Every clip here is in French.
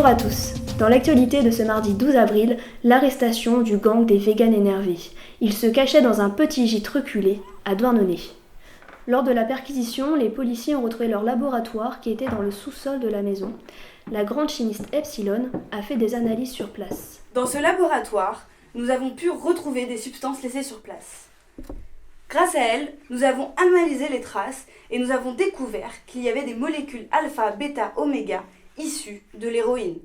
Bonjour à tous. Dans l'actualité de ce mardi 12 avril, l'arrestation du gang des végans énervés. Ils se cachaient dans un petit gîte reculé à Douarnenez. Lors de la perquisition, les policiers ont retrouvé leur laboratoire qui était dans le sous-sol de la maison. La grande chimiste Epsilon a fait des analyses sur place. Dans ce laboratoire, nous avons pu retrouver des substances laissées sur place. Grâce à elles, nous avons analysé les traces et nous avons découvert qu'il y avait des molécules alpha, bêta, oméga issues de l'héroïne.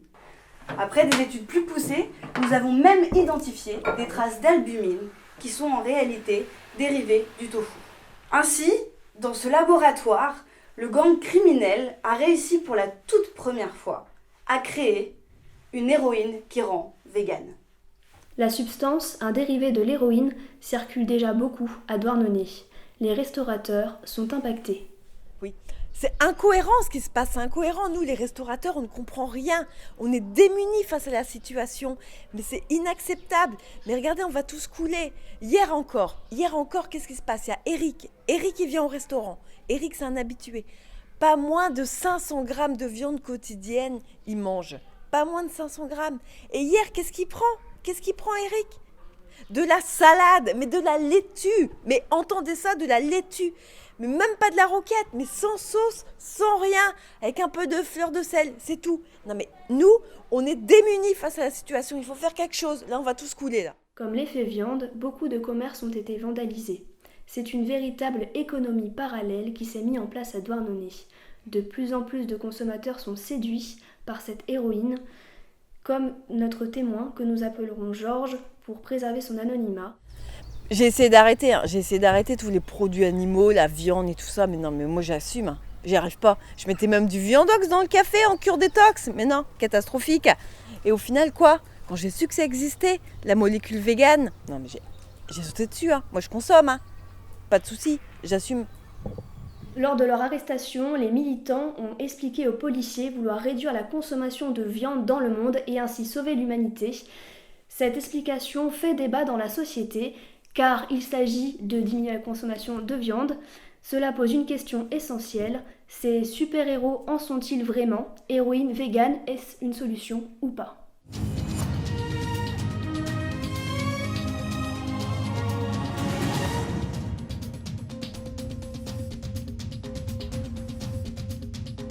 Après des études plus poussées, nous avons même identifié des traces d'albumine qui sont en réalité dérivées du tofu. Ainsi, dans ce laboratoire, le gang criminel a réussi pour la toute première fois à créer une héroïne qui rend végane. La substance, un dérivé de l'héroïne, circule déjà beaucoup à Douarnenez. Les restaurateurs sont impactés. Oui, c'est incohérent ce qui se passe, c'est incohérent. Nous, les restaurateurs, on ne comprend rien. On est démunis face à la situation. Mais c'est inacceptable. Mais regardez, on va tous couler. Hier encore, qu'est-ce qui se passe? Il y a Eric. Eric, il vient au restaurant. Eric, c'est un habitué. Pas moins de 500 grammes de viande quotidienne, il mange. Pas moins de 500 grammes. Et hier, qu'est-ce qu'il prend, Eric? De la salade, mais de la laitue. Mais entendez ça, de la laitue. Mais même pas de la roquette, mais sans sauce, sans rien, avec un peu de fleur de sel, c'est tout. Non mais nous, on est démunis face à la situation, il faut faire quelque chose. Là, on va tous couler, là. Comme l'effet viande, beaucoup de commerces ont été vandalisés. C'est une véritable économie parallèle qui s'est mise en place à Douarnenez. De plus en plus de consommateurs sont séduits par cette héroïne, comme notre témoin que nous appellerons Georges pour préserver son anonymat. J'ai essayé d'arrêter tous les produits animaux, la viande et tout ça, mais non, mais moi j'assume, j'y arrive pas. Je mettais même du viandox dans le café en cure détox, mais non, catastrophique. Et au final, quoi? Quand j'ai su que ça existait, la molécule végane, non mais j'ai sauté dessus, moi je consomme, pas de souci, j'assume. Lors de leur arrestation, les militants ont expliqué aux policiers vouloir réduire la consommation de viande dans le monde et ainsi sauver l'humanité. Cette explication fait débat dans la société, car il s'agit de diminuer la consommation de viande. Cela pose une question essentielle, ces super-héros en sont-ils vraiment? Héroïne végane, est-ce une solution ou pas?